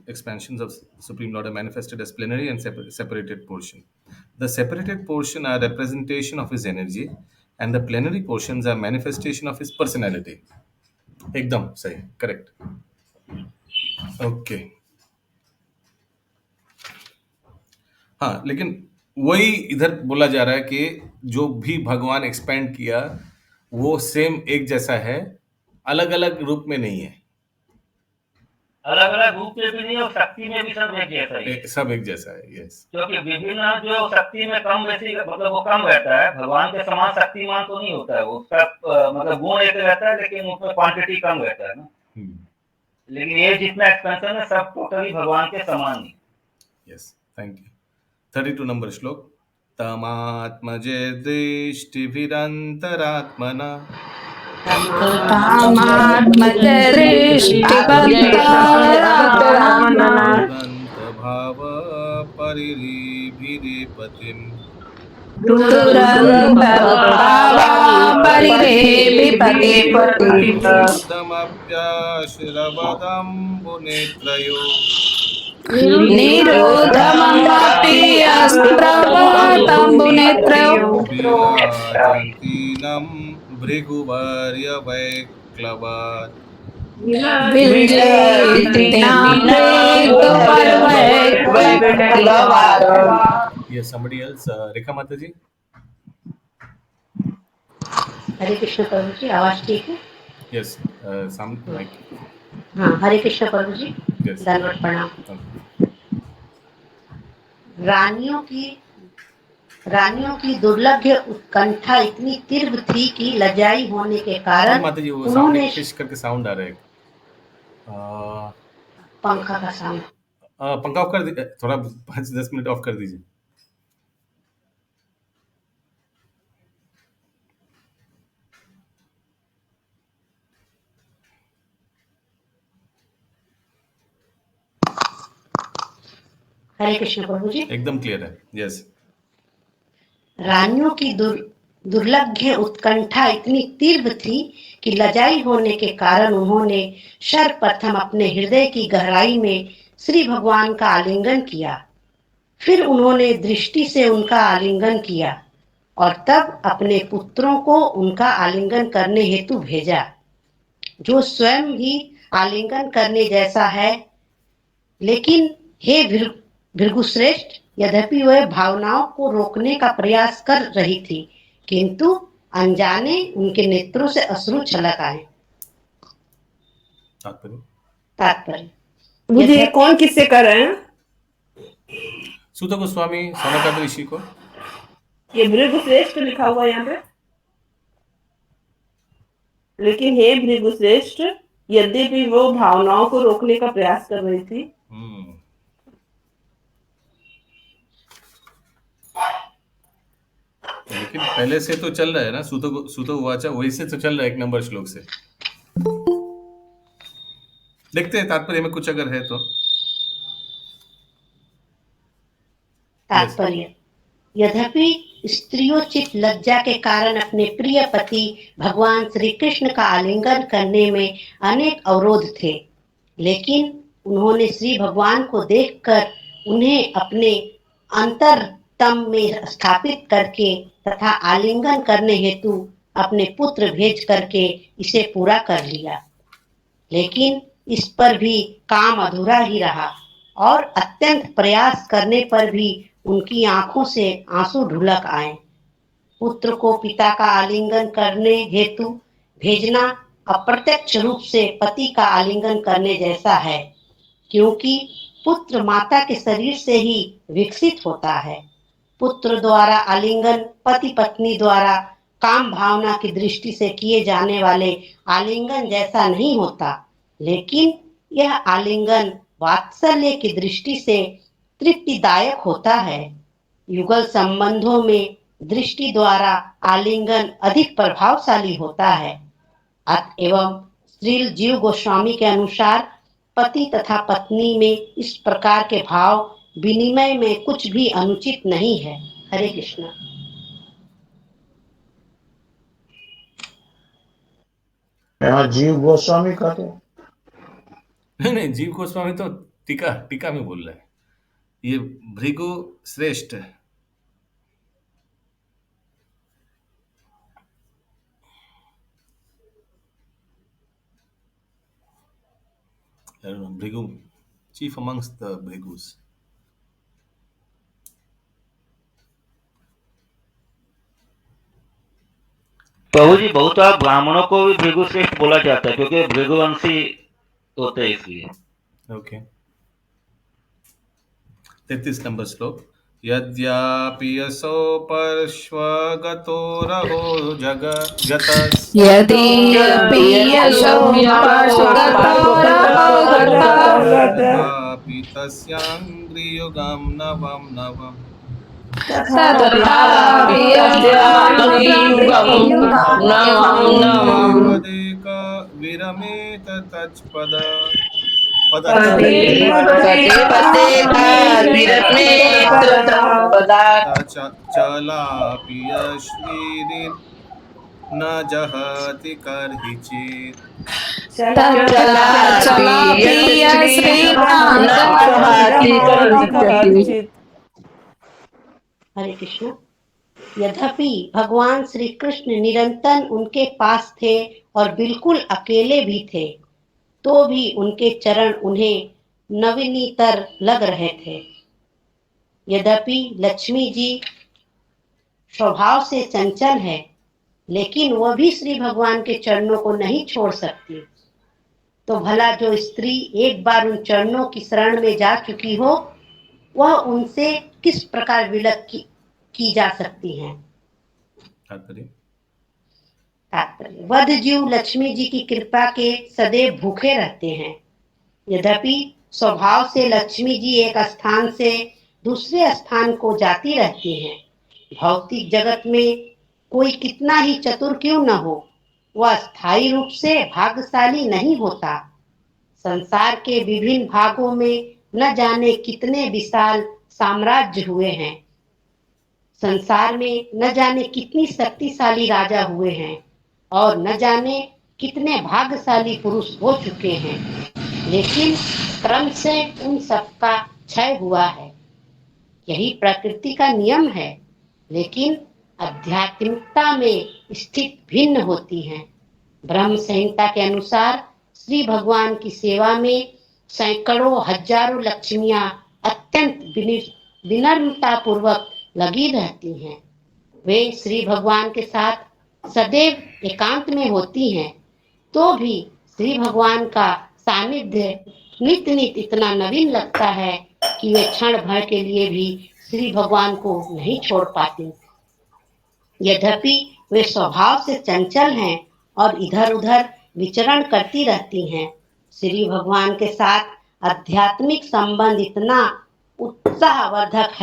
expansions of Supreme Lord are manifested as plenary and separated portion. The separated portion are representation of his energy and the plenary portions are manifestation of his personality. एकदम सही, करेक्ट। ओके हाँ, लेकिन वही इधर बोला जा रहा है कि जो भी भगवान एक्सपेंड किया वो सेम एक जैसा है, अलग अलग रूप में नहीं है।
अलग अलग रूप में भी नहीं और शक्ति में भी सब एक जैसा है।
सब एक जैसा है। यस,
क्योंकि विभिन्न जो शक्ति में कम वैसी मतलब वो कम रहता है, भगवान के समान शक्तिमान तो नहीं होता है, उसका मतलब गुण एक रहता है लेकिन उसमें क्वांटिटी कम रहता है ना। लेकिन ये जितना एक्सपेंशन है सब टोटली भगवान के समान ही।
Yes thank you. 32 नंबर श्लोक। तमात्मजे दृष्टिभिरन्तरात्मना भाव परिरिभिरेपतिम् श्रवदम्बुनेत्रयो
निरोधमपि अस्त्रवतम्बुनेत्रयो
विराजन्तीनं भृगुवर्यवैक्लवात् Yes, somebody else, Rekha Mata ji.
हरे कृष्ण प्रभु जी, आवाज ठीक है?
Yes, sound like.
हाँ, हरे कृष्ण प्रभु जी,
Yes.
दंडवत प्रणाम। रानियों की दुर्लभ उत्कंठा इतनी तीव्र थी कि लज्जाई होने के कारण
माता जी वो
उन्होंने
फिश करके साउंड आ रहा है।
पंखा का साउंड
पंखा ऑफ कर दीजिए, थोड़ा 5-10 मिनट ऑफ कर दीजिए।
हरे कृष्ण प्रभु जी,
एकदम क्लियर है। यस।
रानियों की दुर्लभ उत्कंठा इतनी तीव्र थी कि लजाई होने के कारण उन्होंने सर्वप्रथम अपने हृदय की गहराई में श्री भगवान का आलिंगन किया। फिर उन्होंने दृष्टि से उनका आलिंगन किया और तब अपने पुत्रों को उनका आलिंगन करने हेतु भेजा, जो स्वयं ही आलिंगन करने जैसा है। लेकिन हे भृगुश्रेष्ठ, यद्यपि वह भावनाओं को रोकने का प्रयास कर रही थी, किंतु अनजाने उनके नेत्रों से अश्रु छलक आए। तात्पर्य
मुझे कौन किससे कर रहे हैं?
सूत गोस्वामी सौनकादि ऋषि को।
ये भृगुश्रेष्ठ लिखा हुआ यहाँ पे, लेकिन हे भृगुश्रेष्ठ, यद्यपि वो भावनाओं को रोकने का प्रयास कर रही थी।
लेकिन पहले से तो चल रहा है ना, सूतो उवाचा, वही से तो चल रहा है 1 नंबर श्लोक से। देखते हैं तात्पर्य में कुछ अगर है तो।
तात्पर्य, यद्यपि स्त्रियोचित लज्जा के कारण अपने प्रिय पति भगवान श्री कृष्ण का आलिंगन करने में अनेक अवरोध थे, लेकिन उन्होंने श्री भगवान को देखकर उन्हें अपने अंतरतम में स्थापित करके तथा आलिंगन करने हेतु अपने पुत्र भेज करके इसे पूरा कर लिया। लेकिन इस पर भी काम अधूरा ही रहा और अत्यंत प्रयास करने पर भी उनकी आंखों से आंसू ढुलक आए। पुत्र को पिता का आलिंगन करने हेतु भेजना अप्रत्यक्ष रूप से पति का आलिंगन करने जैसा है, क्योंकि पुत्र माता के शरीर से ही विकसित होता है। पुत्र द्वारा आलिंगन पति पत्नी द्वारा काम भावना की दृष्टि से किए जाने वाले आलिंगन जैसा नहीं होता, लेकिन यह आलिंगन वात्सल्य की दृष्टि से तृप्तिदायक होता है। युगल संबंधों में दृष्टि द्वारा आलिंगन अधिक प्रभावशाली होता है। अतएव श्रील जीव गोस्वामी के अनुसार पति तथा पत्नी में इस प्रकार के भाव विनिमय में कुछ भी अनुचित नहीं है। हरे कृष्ण।
यहाँ जीव गोस्वामी कहते हैं?
नहीं, जीव गोस्वामी तो टीका में बोल रहे हैं। ये भृगु श्रेष्ठ है। Bhrigu chief amongst the Bhrigus.
प्रभु जी, बहुत ब्राह्मणों को भी भृगु श्रेष्ठ बोला जाता है क्योंकि भृगुवंशी होते हैं, इसलिए।
ओके। 33 नंबर श्लोक। यद्यापि यसो पार्श्वगतो रहो जगतस्
यद्यपि यसो पार्श्वगतो रहो
तथापि तस्याङ्घ्रियुगं नवं नवम् पदेक विरमेत तत्पद चलापि यश्रीरिन् न जहति कर्हिचित्
तच्चलापि
हरे कृष्ण। यद्यपि भगवान श्री कृष्ण निरंतर उनके पास थे और बिल्कुल अकेले भी थे, तो भी उनके चरण उन्हें नवीनीतर लग रहे थे। यद्यपि लक्ष्मी जी स्वभाव से चंचल है, लेकिन वह भी श्री भगवान के चरणों को नहीं छोड़ सकती। तो भला जो स्त्री एक बार उन चरणों की शरण में जा चुकी हो, वह उनसे किस प्रकार विलक की जा सकती हैं। तात्पर्य, वध जीव लक्ष्मी जी की कृपा के सदैव भूखे रहते हैं। यद्यपि स्वभाव से लक्ष्मी जी एक स्थान से दूसरे स्थान को जाती रहती हैं। भौतिक जगत में कोई कितना ही चतुर क्यों न हो, वह स्थायी रूप से भाग्यशाली नहीं होता। संसार के विभिन्न भागों में न जाने कितने विशाल साम्राज्य हुए हैं। संसार में न जाने कितनी शक्तिशाली राजा हुए हैं और न जाने कितने भाग्यशाली पुरुष हो चुके हैं, लेकिन क्रम से उन सबका क्षय हुआ है। यही प्रकृति का नियम है, लेकिन आध्यात्मिकता में स्थित भिन्न होती हैं। ब्रह्म संहिता के अनुसार श्री भगवान की सेवा में सैकड़ों हजारों लक्ष्मियां अत्यंत विनम्रता पूर्वक लगी रहती हैं। वे श्री भगवान के साथ सदैव एकांत में होती हैं, तो भी श्री भगवान का सानिध्य नित नित इतना नवीन लगता है कि वे क्षण भर के लिए भी श्री भगवान को नहीं छोड़ पाती। यद्यपि वे स्वभाव से चंचल हैं और इधर उधर विचरण करती रहती हैं, श्री भगवान के साथ आध्यात्मिक संबंध इतना उत्साहवर्धक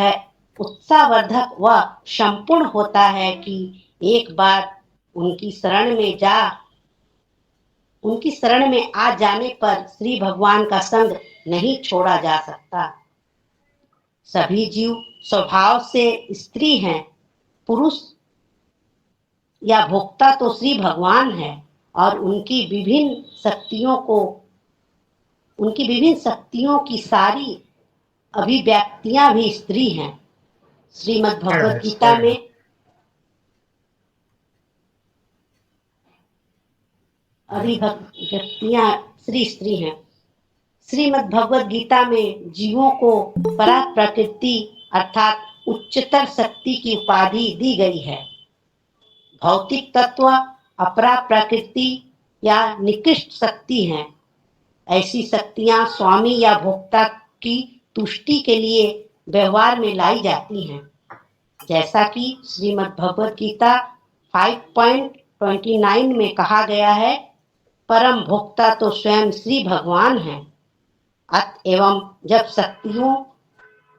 व संपूर्ण होता है कि एक बार उनकी शरण में आ जाने पर श्री भगवान का संग नहीं छोड़ा जा सकता। सभी जीव स्वभाव से स्त्री हैं। पुरुष या भोक्ता तो श्री भगवान है और उनकी विभिन्न शक्तियों की सारी अभिव्यक्तियां भी स्त्री हैं। श्रीमद् भगवद गीता में अभिव्यक्तियां स्त्री हैं। श्रीमद् भगवद गीता में जीवों को परा प्रकृति अर्थात उच्चतर शक्ति की उपाधि दी गई है। भौतिक तत्व अपरा प्रकृति या निकृष्ट शक्ति हैं। ऐसी शक्तियां स्वामी या भोक्ता की तुष्टि के लिए व्यवहार में लाई जाती हैं। जैसा कि श्रीमद् भगवद गीता 5.29 में कहा गया है, परम भोक्ता तो स्वयं श्री भगवान हैं। अतएव जब शक्तियों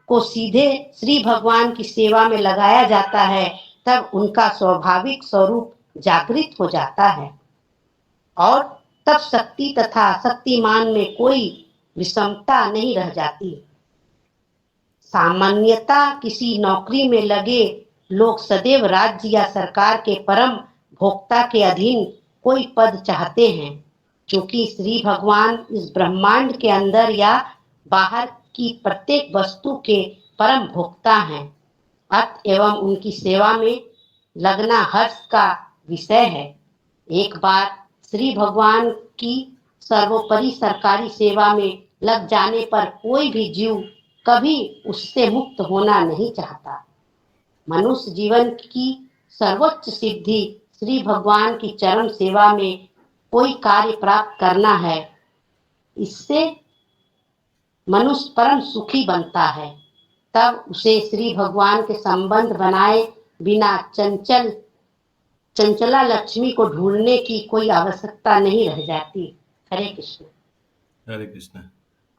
को सीधे श्री भगवान की सेवा में लगाया जाता है, तब उनका स्वाभाविक स्वरूप जागृत हो जाता है और तब शक्ति तथा शक्तिमान में कोई विषमता नहीं रह जाती। सामान्यतः किसी नौकरी में लगे लोग सदैव राज्य या सरकार के परम भोक्ता के अधीन कोई पद चाहते हैं, क्योंकि श्री भगवान इस ब्रह्मांड के अंदर या बाहर की प्रत्येक वस्तु के परम भोक्ता हैं। अतएव उनकी सेवा में लगना हर्ष का विषय है। एक बार श्री भगवान की सर्वोपरि सरकारी सेवा में लग जाने पर कोई भी जीव कभी उससे मुक्त होना नहीं चाहता। मनुष्य जीवन की सर्वोच्च सिद्धि श्री भगवान की चरम सेवा में कोई कार्य प्राप्त करना है। इससे मनुष्य परम सुखी बनता है। तब उसे श्री भगवान के संबंध बनाए बिना चंचला लक्ष्मी को ढूंढने की कोई आवश्यकता नहीं रह जाती। हरे कृष्ण।
हरे कृष्ण।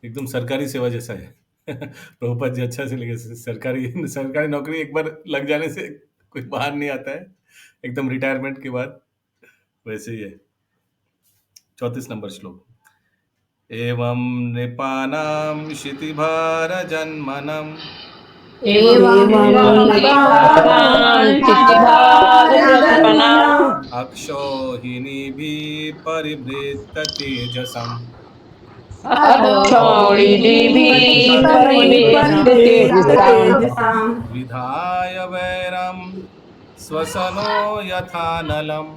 एकदम सरकारी सेवा जैसा है। प्रभुपाद जी अच्छा से लगे। सरकारी नौकरी एक बार लग जाने से कोई बाहर नहीं आता है, एकदम रिटायरमेंट के बाद वैसे ही है। 34 नंबर श्लोक। एवं नृपाणां क्षितिभार जन्मनम् अक्षौहिणीभिः परिवृत्त तेजसम् विधाय वैरं स्वसनो यथानलम्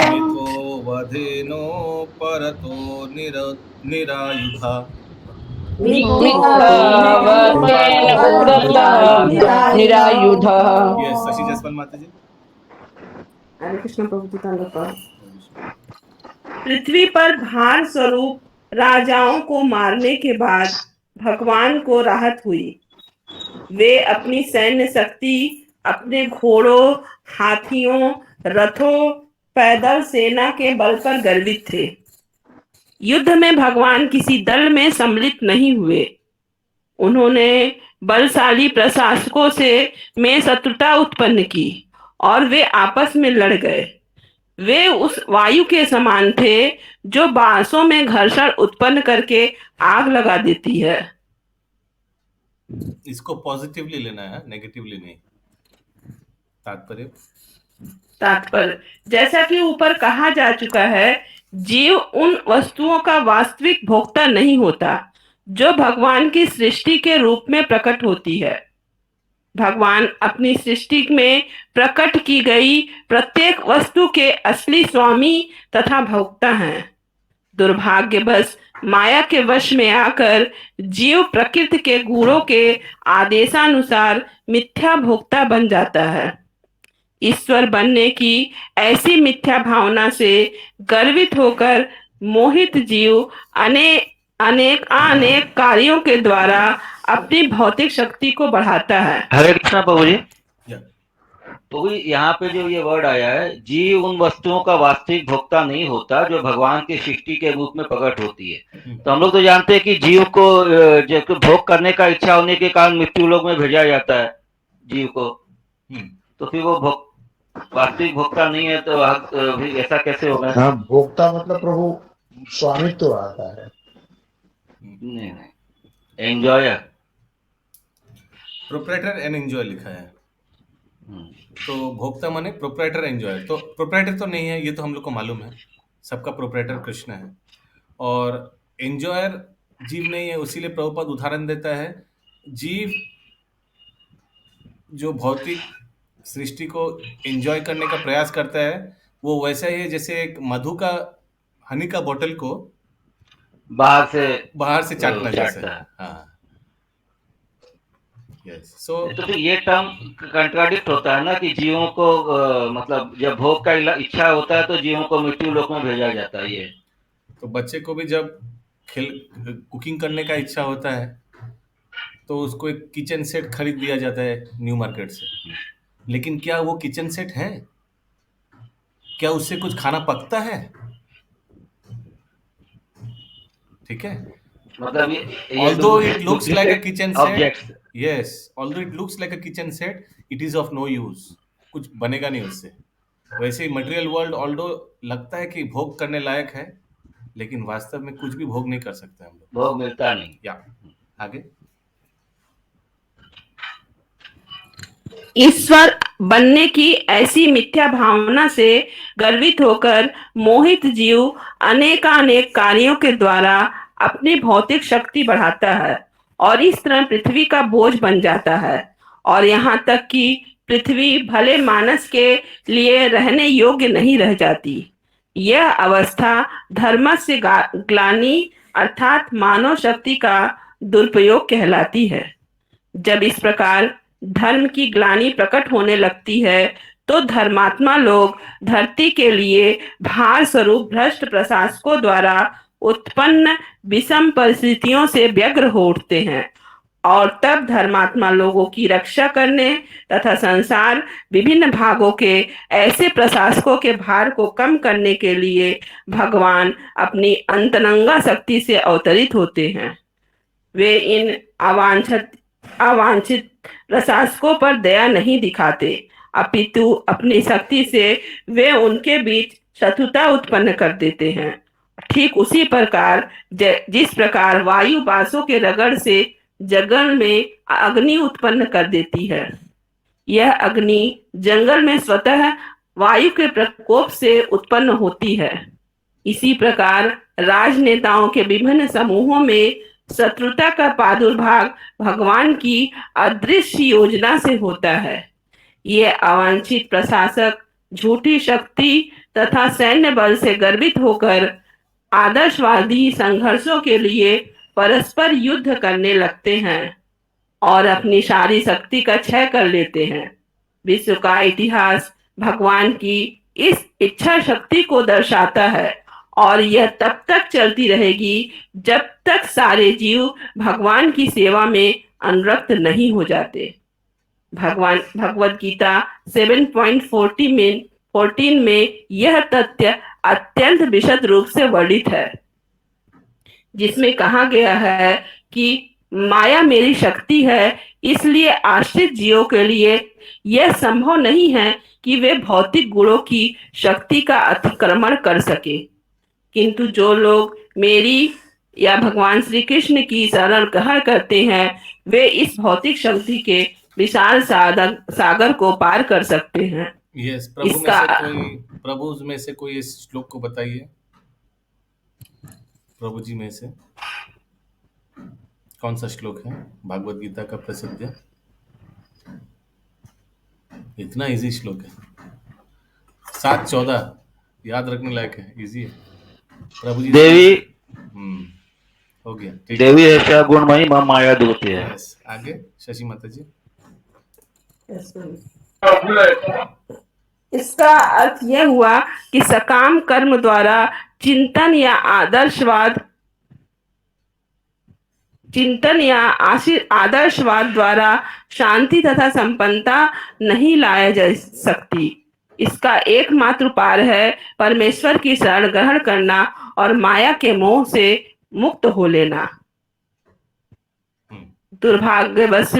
मितो वधेनो परतो निरायुधा यस शशि जसवंत माता जी।
हरे कृष्ण प्रभु जी धन्यवाद। पृथ्वी पर भार स्वरूप राजाओं को मारने के बाद भगवान को राहत हुई। वे अपनी सैन्य शक्ति, अपने घोड़ों, हाथियों, रथों, पैदल सेना के बल पर गर्वित थे। युद्ध में भगवान किसी दल में सम्मिलित नहीं हुए। उन्होंने बलशाली प्रशासकों में शत्रुता उत्पन्न की और वे आपस में लड़ गए। वे उस वायु के समान थे जो बांसों में घर्षण उत्पन्न करके आग लगा देती है।
इसको पॉजिटिवली लेना है, नेगेटिवली नहीं।
तात्पर्य जैसा कि ऊपर कहा जा चुका है, जीव उन वस्तुओं का वास्तविक भोक्ता नहीं होता जो भगवान की सृष्टि के रूप में प्रकट होती है। भगवान अपनी सृष्टि में प्रकट की गई प्रत्येक वस्तु के असली स्वामी तथा भोक्ता हैं। दुर्भाग्यवश माया के वश में आकर जीव प्रकृति के गुणों के आदेशानुसार मिथ्या भोक्ता बन जाता है। ईश्वर बनने की ऐसी मिथ्या भावना से गर्वित होकर मोहित जीव अनेक कार्यों के द्वारा अपनी भौतिक शक्ति को बढ़ाता है।
हरे कृष्णा प्रभु जी। तो यहाँ पे जो ये वर्ड आया है, जीव उन वस्तुओं का वास्तविक भोक्ता नहीं होता जो भगवान की सृष्टि के रूप में प्रकट होती है। तो हम लोग तो जानते हैं कि जीव को भोग करने का इच्छा होने के कारण मृत्यु लोक में भेजा जाता है जीव को। तो फिर वो वास्तविक भोक्ता नहीं है, तो ऐसा कैसे होगा?
हाँ, भोक्ता मतलब प्रभु स्वामित्व तो आता है।
नहीं, एंजॉयर,
प्रोप्राइटर एंड एंजॉय लिखा है। तो भोक्ता माने प्रोप्राइटर, एंजॉयर। तो प्रोप्राइटर तो नहीं है, ये तो हम लोग को मालूम है। सबका प्रोप्राइटर कृष्ण है और एंजॉयर जीव नहीं है। उसीलिए प्रभुपाद उदाहरण देता है, जीव जो भौतिक सृष्टि को एंजॉय करने का प्रयास करता है, वो वैसा ही है जैसे एक मधु का, हनी का बोतल को बाहर से चाटना जैसा। हाँ, यस। सो
तो फिर ये टर्म कंट्राडिक्ट होता है ना कि जीवों को मतलब जब भोग का इच्छा होता है तो जीवों को मृत्यु लोक में भेजा जाता है। ये
तो बच्चे को भी जब कुकिंग करने का इच्छा होता है तो उसको एक किचन सेट खरीद दिया जाता है न्यू मार्केट से। लेकिन क्या वो किचन सेट है? क्या उससे कुछ खाना पकता है? ठीक है,
मतलब
although it looks like a kitchen set, yes, although it looks like a kitchen set, it is of no use. कुछ बनेगा नहीं उससे। वैसे ही मटेरियल वर्ल्ड although लगता है कि भोग करने लायक है, लेकिन वास्तव में कुछ भी भोग नहीं कर सकते हम लोग।
भोग मिलता नहीं।
या आगे,
ईश्वर बनने की ऐसी मिथ्या भावना से गर्वित होकर मोहित जीव अनेक कार्यों के द्वारा अपनी भौतिक शक्ति बढ़ाता है और इस तरह पृथ्वी का बोझ बन जाता है। और यहाँ तक कि पृथ्वी भले मानस के लिए रहने योग्य नहीं रह जाती। यह अवस्था धर्म से ग्लानि अर्थात मानव शक्ति का दुरुपयोग कहलाती है। जब इस प्रकार धर्म की ग्लानि प्रकट होने लगती है तो धर्मात्मा लोग धरती के लिए भार स्वरूप भ्रष्ट प्रशासकों द्वारा उत्पन्न विषम परिस्थितियों से व्यग्र हो उठते हैं और तब धर्मात्मा लोगों की रक्षा करने तथा संसार विभिन्न भागों के ऐसे प्रशासकों के भार को कम करने के लिए भगवान अपनी अंतरंगा शक्ति से अवतरित होते हैं। वे इन अवांछित प्रशासकों पर दया नहीं दिखाते, अपितु अपनी शक्ति से वे उनके बीच शत्रुता उत्पन्न कर देते हैं। ठीक उसी प्रकार जिस प्रकार वायु बांसों के रगड़ से जंगल में अग्नि उत्पन्न कर देती है। यह अग्नि जंगल में स्वतः वायु के प्रकोप से उत्पन्न होती है। इसी प्रकार राजनेताओं के विभिन्न समूहों में शत्रुता का प्रादुर्भाव भगवान की अदृश्य योजना से होता है। ये अवांछित प्रशासक झूठी शक्ति तथा सैन्य बल से गर्वित होकर आदर्शवादी संघर्षों के लिए परस्पर युद्ध करने लगते हैं और अपनी सारी शक्ति का क्षय कर लेते हैं। विश्व का इतिहास भगवान की इस इच्छा शक्ति को दर्शाता है और यह तब तक चलती रहेगी जब तक सारे जीव भगवान की सेवा में अनुरक्त नहीं हो जाते। भगवद गीता 7.14 में यह तथ्य अत्यंत विशद रूप से वर्णित है, जिसमें कहा गया है कि माया मेरी शक्ति है, इसलिए आश्रित जीवों के लिए यह संभव नहीं है कि वे भौतिक गुणों की शक्ति का अतिक्रमण कर सके। किंतु जो लोग मेरी या भगवान श्री कृष्ण की शरण ग्रहण करते हैं वे इस भौतिक शक्ति के विशाल सागर को पार कर सकते हैं।
यस, प्रभु में से कोई इस श्लोक को बताइए। प्रभु जी में से कौन सा श्लोक है भागवत गीता का प्रसिद्ध? इतना इजी श्लोक है, 7:14 याद रखने लायक है, इजी है। प्रभु जी
देवी
हो गया,
देवी ऐसा गुणमयी मम माया दूती है।
यस, आगे शशि माता जी।
इसका अर्थ यह हुआ कि सकाम कर्म द्वारा चिंतन या आदर्शवाद द्वारा शांति तथा संपन्नता नहीं लाया जा सकती। इसका एकमात्र उपाय है परमेश्वर की शरण ग्रहण करना और माया के मोह से मुक्त हो लेना। दुर्भाग्यवश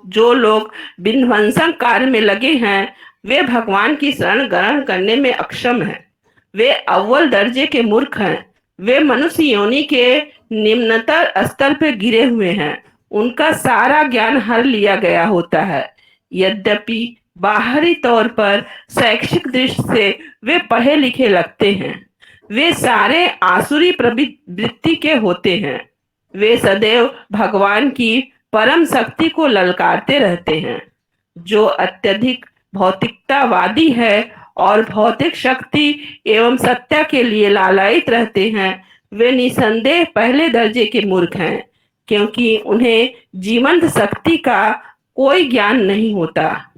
जो लोग विध्वंसक कार्य में लगे हैं वे भगवान की शरण ग्रहण करने में अक्षम हैं। वे अव्वल दर्जे के मूर्ख हैं। वे मनुष्य योनि के निम्नतर स्तर पर गिरे हुए हैं। उनका सारा ज्ञान हर लिया गया होता है। यद्यपि बाहरी तौर पर शैक्षिक दृष्टि से वे पढ़े लिखे लगते हैं, वे सारे आसुरी प्रवृत्ति के होते हैं। वे सदैव भगवान की परम शक्ति को ललकारते रहते हैं। जो अत्यधिक भौतिकतावादी है और भौतिक शक्ति एवं सत्ता के लिए लालायित रहते हैं वे निसंदेह पहले दर्जे के मूर्ख हैं, क्योंकि उन्हें जीवंत शक्ति का कोई ज्ञान नहीं होता।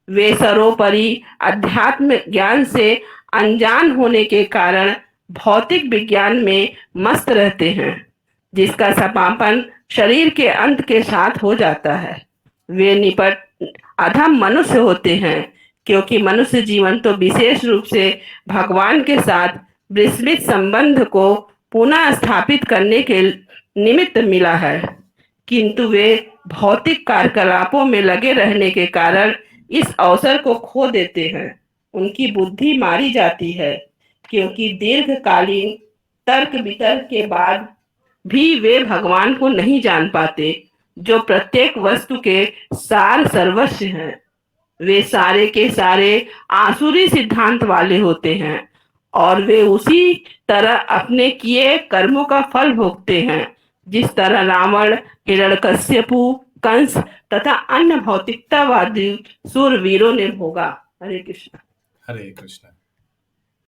वे सर्वोपरि अध्यात्म ज्ञान से अनजान होने के कारण भौतिक विज्ञान में मस्त रहते हैं, जिसका समापन शरीर के अंत के साथ हो जाता है। वे निपट अधम मनुष्य होते हैं, क्योंकि मनुष्य जीवन तो विशेष रूप से भगवान के साथ विस्मृत संबंध को पुनः स्थापित करने के निमित्त मिला है, किंतु वे भौतिक कार्यकलापों में लगे रहने के कारण इस अवसर को खो देते हैं। उनकी बुद्धि मारी जाती है, क्योंकि दीर्घकालीन तर्क वितर्क के बाद भी वे भगवान को नहीं जान पाते, जो प्रत्येक वस्तु के सार सर्वस्व हैं। वे सारे के सारे आसुरी सिद्धांत वाले होते हैं और वे उसी तरह अपने किए कर्मों का फल भोगते हैं, जिस तरह रावण, हिरण्यकश्यपु, कंस तथा अन्य भौतिकतावादी सूरवीरों ने भोगा। हरे कृष्ण।
हरे कृष्ण।